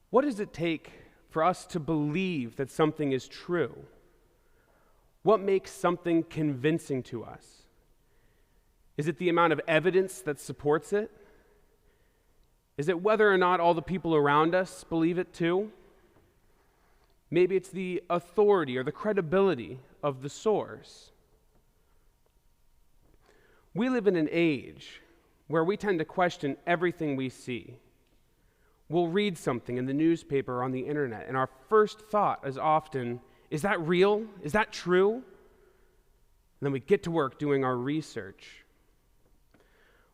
What does it take for us to believe that something is true? What makes something convincing to us? Is it the amount of evidence that supports it? Is it whether or not all the people around us believe it too? Maybe it's the authority or the credibility of the source. We live in an age where we tend to question everything we see. We'll read something in the newspaper or on the internet, and our first thought is often, is that real? Is that true? And then we get to work doing our research.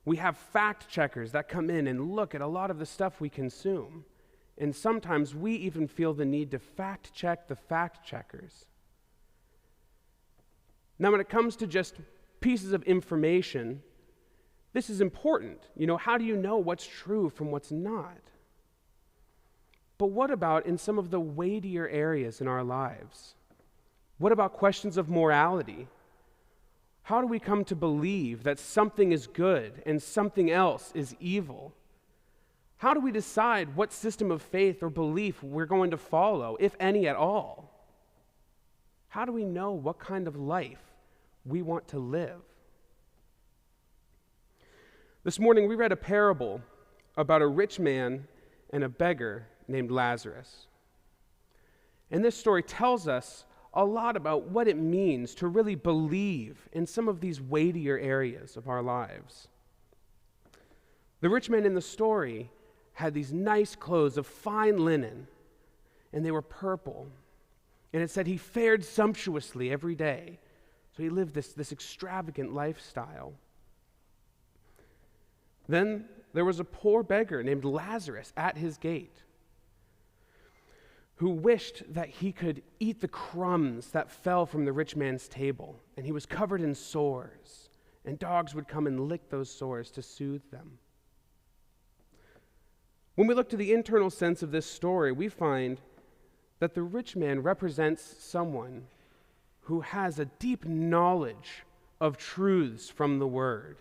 We have fact checkers that come in and look at a lot of the stuff we consume. And sometimes we even feel the need to fact check the fact checkers. Now, when it comes to just pieces of information, this is important. How do you know what's true from what's not? But what about in some of the weightier areas in our lives? What about questions of morality? How do we come to believe that something is good and something else is evil? How do we decide what system of faith or belief we're going to follow, if any at all? How do we know what kind of life we want to live? This morning we read a parable about a rich man and a beggar named Lazarus. And this story tells us a lot about what it means to really believe in some of these weightier areas of our lives. The rich man in the story had these nice clothes of fine linen, and they were purple. And it said he fared sumptuously every day. So he lived this extravagant lifestyle. Then there was a poor beggar named Lazarus at his gate, who wished that he could eat the crumbs that fell from the rich man's table. And he was covered in sores, and dogs would come and lick those sores to soothe them. When we look to the internal sense of this story, we find that the rich man represents someone who has a deep knowledge of truths from the Word.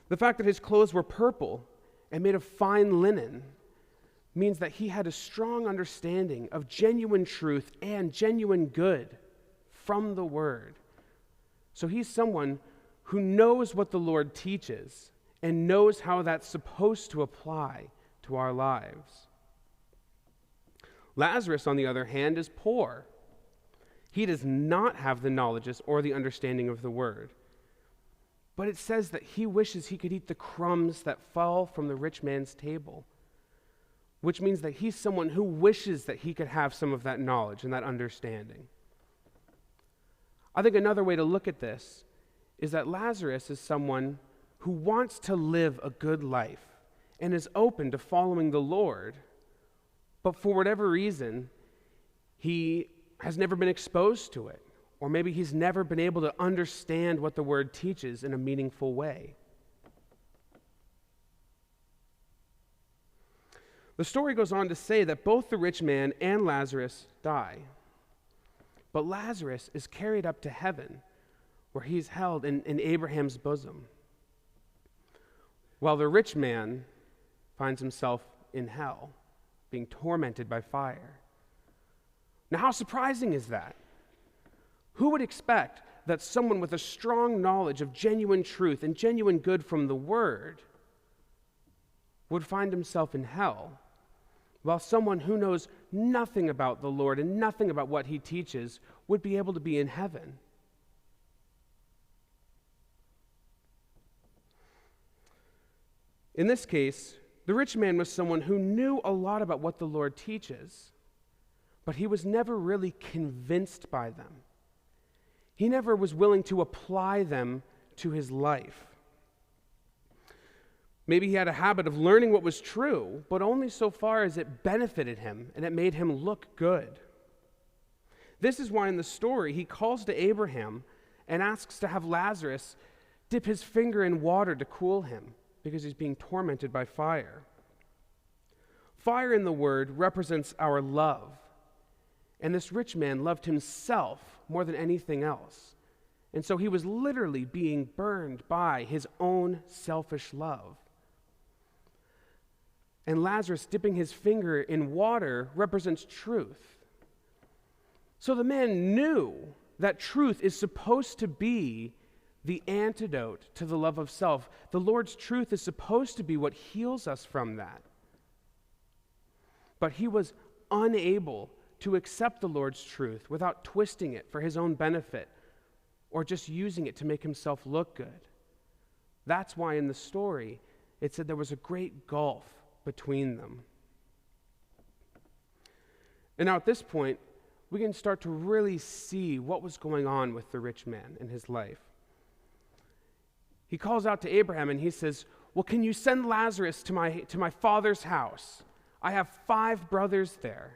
The fact that his clothes were purple and made of fine linen means that he had a strong understanding of genuine truth and genuine good from the Word. So he's someone who knows what the Lord teaches and knows how that's supposed to apply to our lives. Lazarus, on the other hand, is poor. He does not have the knowledge or the understanding of the Word. But it says that he wishes he could eat the crumbs that fell from the rich man's table, which means that he's someone who wishes that he could have some of that knowledge and that understanding. I think another way to look at this is that Lazarus is someone who wants to live a good life and is open to following the Lord, but for whatever reason, he has never been exposed to it, or maybe he's never been able to understand what the Word teaches in a meaningful way. The story goes on to say that both the rich man and Lazarus die, but Lazarus is carried up to heaven, where he's held in Abraham's bosom, while the rich man finds himself in hell, being tormented by fire. Now, how surprising is that? Who would expect that someone with a strong knowledge of genuine truth and genuine good from the Word would find himself in hell, while someone who knows nothing about the Lord and nothing about what he teaches would be able to be in heaven? In this case, the rich man was someone who knew a lot about what the Lord teaches, but he was never really convinced by them. He never was willing to apply them to his life. Maybe he had a habit of learning what was true, but only so far as it benefited him and it made him look good. This is why in the story he calls to Abraham and asks to have Lazarus dip his finger in water to cool him, because he's being tormented by fire. Fire in the Word represents our love, and this rich man loved himself more than anything else. And so he was literally being burned by his own selfish love. And Lazarus dipping his finger in water represents truth. So the man knew that truth is supposed to be the antidote to the love of self. The Lord's truth is supposed to be what heals us from that. But he was unable to accept the Lord's truth without twisting it for his own benefit or just using it to make himself look good. That's why in the story it said there was a great gulf between them. And now at this point, we can start to really see what was going on with the rich man in his life. He calls out to Abraham and he says, well, can you send Lazarus to my father's house? I have 5 brothers there.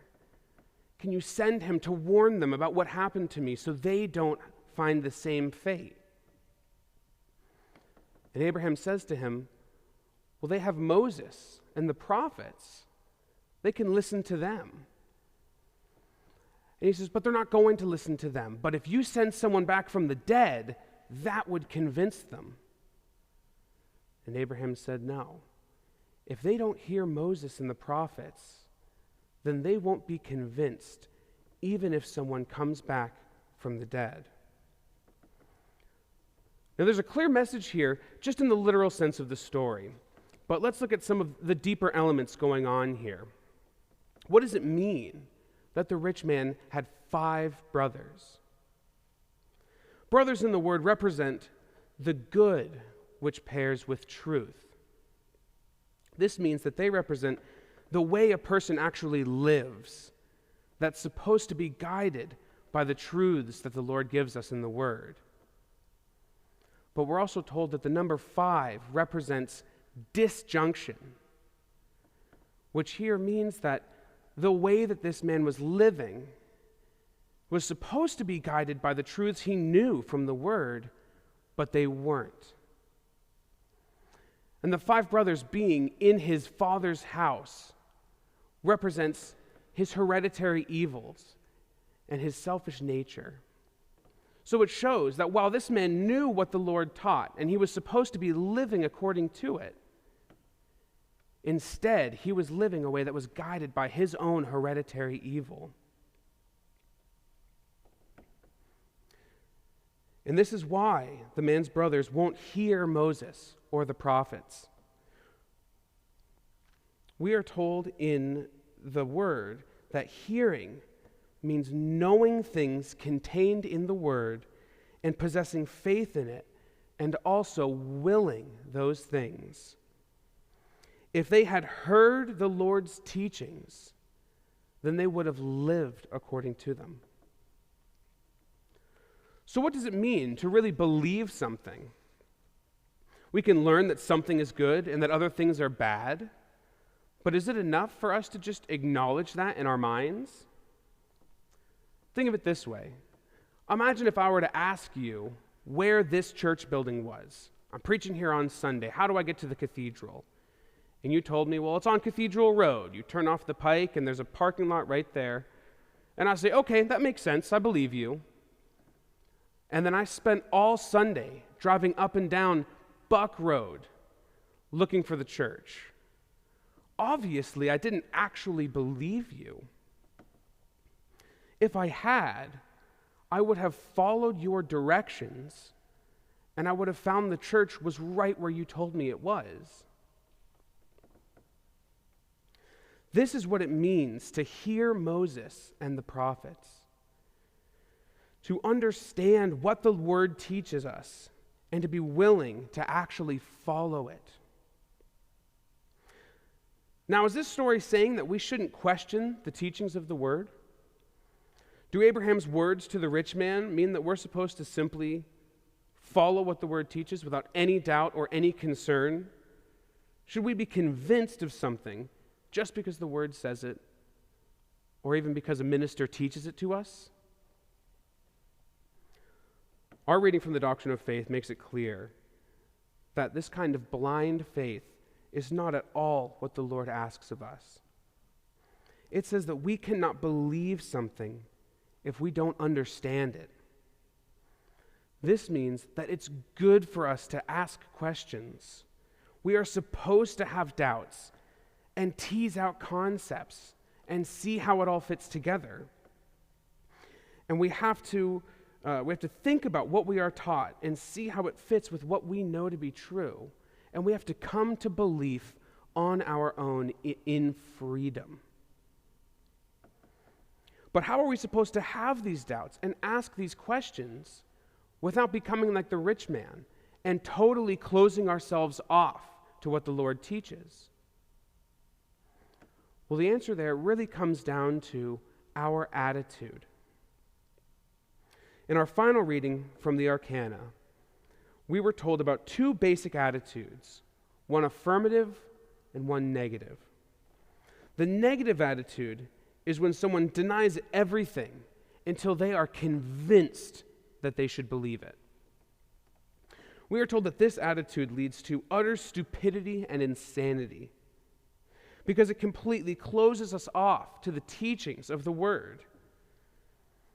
Can you send him to warn them about what happened to me so they don't find the same fate? And Abraham says to him, well, they have Moses and the prophets. They can listen to them. And he says, but they're not going to listen to them. But if you send someone back from the dead, that would convince them. And Abraham said, no. If they don't hear Moses and the prophets, then they won't be convinced, even if someone comes back from the dead. Now, there's a clear message here, just in the literal sense of the story. But let's look at some of the deeper elements going on here. What does it mean that the rich man had 5 brothers? Brothers in the word represent the good which pairs with truth. This means that they represent the way a person actually lives, that's supposed to be guided by the truths that the Lord gives us in the Word. But we're also told that the number 5 represents disjunction, which here means that the way that this man was living was supposed to be guided by the truths he knew from the Word, but they weren't. And the 5 brothers being in his father's house represents his hereditary evils and his selfish nature. So it shows that while this man knew what the Lord taught and he was supposed to be living according to it, instead he was living a way that was guided by his own hereditary evil. And this is why the man's brothers won't hear Moses or the prophets. We are told in the Word that hearing means knowing things contained in the Word and possessing faith in it, and also willing those things. If they had heard the Lord's teachings, then they would have lived according to them. So what does it mean to really believe something? We can learn that something is good and that other things are bad, but is it enough for us to just acknowledge that in our minds? Think of it this way. Imagine if I were to ask you where this church building was. I'm preaching here on Sunday. How do I get to the cathedral? And you told me, well, it's on Cathedral Road. You turn off the pike and there's a parking lot right there. And I say, okay, that makes sense. I believe you. And then I spent all Sunday driving up and down Buck Road looking for the church. Obviously, I didn't actually believe you. If I had, I would have followed your directions and I would have found the church was right where you told me it was. This is what it means to hear Moses and the prophets, to understand what the Word teaches us, and to be willing to actually follow it. Now, is this story saying that we shouldn't question the teachings of the Word? Do Abraham's words to the rich man mean that we're supposed to simply follow what the Word teaches without any doubt or any concern? Should we be convinced of something just because the Word says it, or even because a minister teaches it to us? Our reading from the Doctrine of Faith makes it clear that this kind of blind faith is not at all what the Lord asks of us. It says that we cannot believe something if we don't understand it. This means that it's good for us to ask questions. We are supposed to have doubts, and tease out concepts and see how it all fits together. And we have to think about what we are taught and see how it fits with what we know to be true. And we have to come to belief on our own in freedom. But how are we supposed to have these doubts and ask these questions without becoming like the rich man and totally closing ourselves off to what the Lord teaches? Well, the answer there really comes down to our attitude. In our final reading from the Arcana, we were told about two basic attitudes, one affirmative and one negative. The negative attitude is when someone denies everything until they are convinced that they should believe it. We are told that this attitude leads to utter stupidity and insanity because it completely closes us off to the teachings of the Word.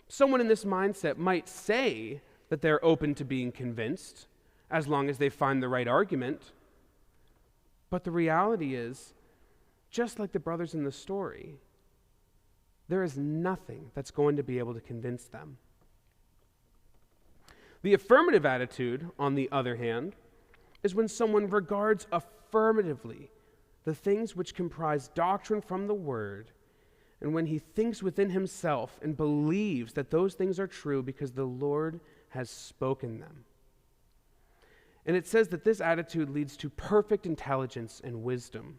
Someone in this mindset might say that they're open to being convinced as long as they find the right argument. But the reality is, just like the brothers in the story, there is nothing that's going to be able to convince them. The affirmative attitude, on the other hand, is when someone regards affirmatively the things which comprise doctrine from the Word, and when he thinks within himself and believes that those things are true because the Lord has spoken them. And it says that this attitude leads to perfect intelligence and wisdom.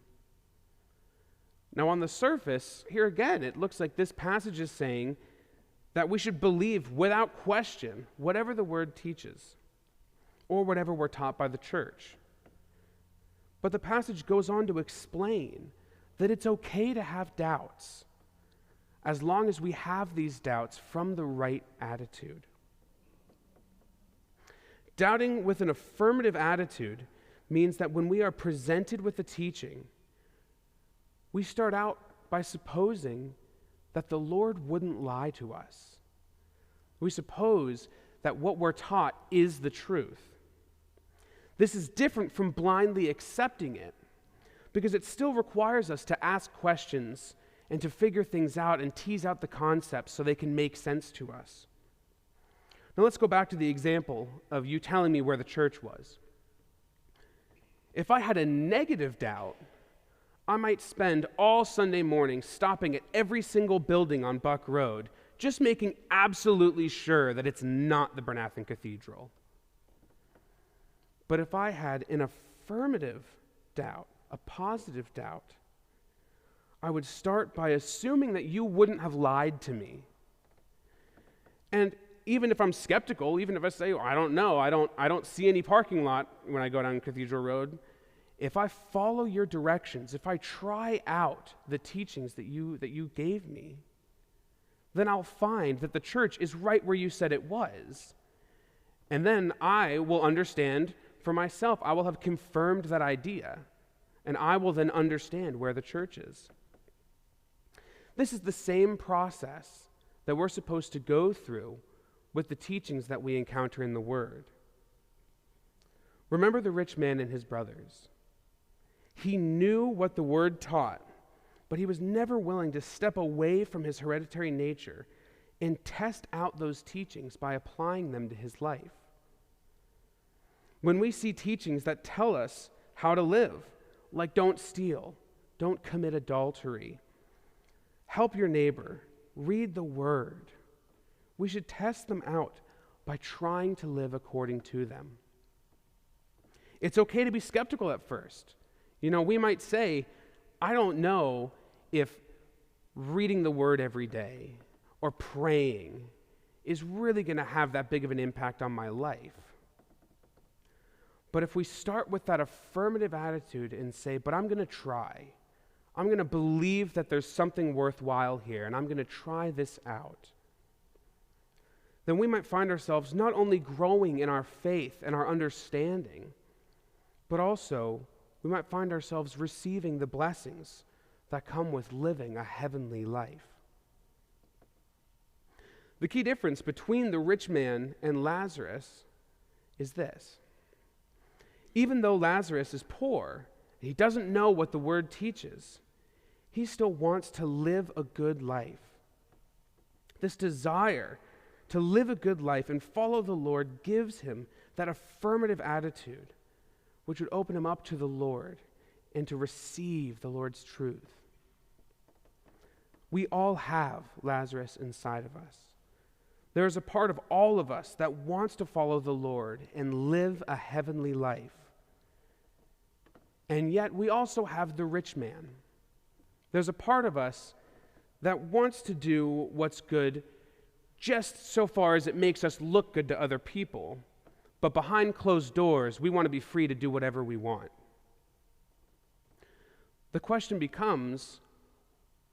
Now, on the surface, here again, it looks like this passage is saying that we should believe without question whatever the Word teaches or whatever we're taught by the church. But the passage goes on to explain that it's okay to have doubts as long as we have these doubts from the right attitude. Doubting with an affirmative attitude means that when we are presented with the teaching, we start out by supposing that the Lord wouldn't lie to us. We suppose that what we're taught is the truth. This is different from blindly accepting it, because it still requires us to ask questions and to figure things out and tease out the concepts so they can make sense to us. Now let's go back to the example of you telling me where the church was. If I had a negative doubt, I might spend all Sunday morning stopping at every single building on Buck Road, just making absolutely sure that it's not the Bernathen Cathedral. But if I had an affirmative doubt, a positive doubt, I would start by assuming that you wouldn't have lied to me. And even if I'm skeptical, even if I say, I don't know, I don't see any parking lot when I go down Cathedral Road, if I follow your directions, if I try out the teachings that you gave me, then I'll find that the church is right where you said it was. And then I will understand for myself. I will have confirmed that idea, and I will then understand where the church is. This is the same process that we're supposed to go through with the teachings that we encounter in the Word. Remember the rich man and his brothers. He knew what the Word taught, but he was never willing to step away from his hereditary nature and test out those teachings by applying them to his life. When we see teachings that tell us how to live, like don't steal, don't commit adultery, help your neighbor, read the Word, we should test them out by trying to live according to them. It's okay to be skeptical at first. We might say, I don't know if reading the Word every day or praying is really going to have that big of an impact on my life. But if we start with that affirmative attitude and say, but I'm going to try, I'm going to believe that there's something worthwhile here, and I'm going to try this out, then we might find ourselves not only growing in our faith and our understanding, but also we might find ourselves receiving the blessings that come with living a heavenly life. The key difference between the rich man and Lazarus is this. Even though Lazarus is poor, he doesn't know what the Word teaches, he still wants to live a good life. This desire to live a good life and follow the Lord gives him that affirmative attitude, which would open him up to the Lord and to receive the Lord's truth. We all have Lazarus inside of us. There is a part of all of us that wants to follow the Lord and live a heavenly life. And yet we also have the rich man. There's a part of us that wants to do what's good just so far as it makes us look good to other people. But behind closed doors, we want to be free to do whatever we want. The question becomes,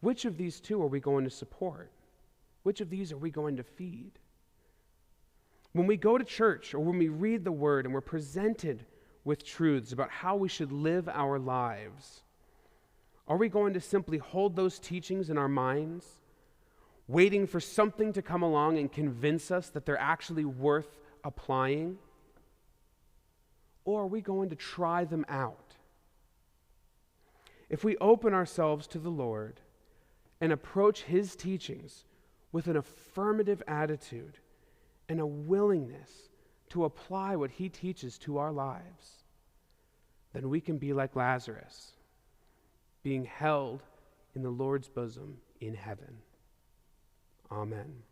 which of these two are we going to support? Which of these are we going to feed? When we go to church or when we read the Word and we're presented with truths about how we should live our lives, are we going to simply hold those teachings in our minds, waiting for something to come along and convince us that they're actually worth applying? Or are we going to try them out? If we open ourselves to the Lord and approach His teachings with an affirmative attitude and a willingness to apply what He teaches to our lives, then we can be like Lazarus, being held in the Lord's bosom in heaven. Amen.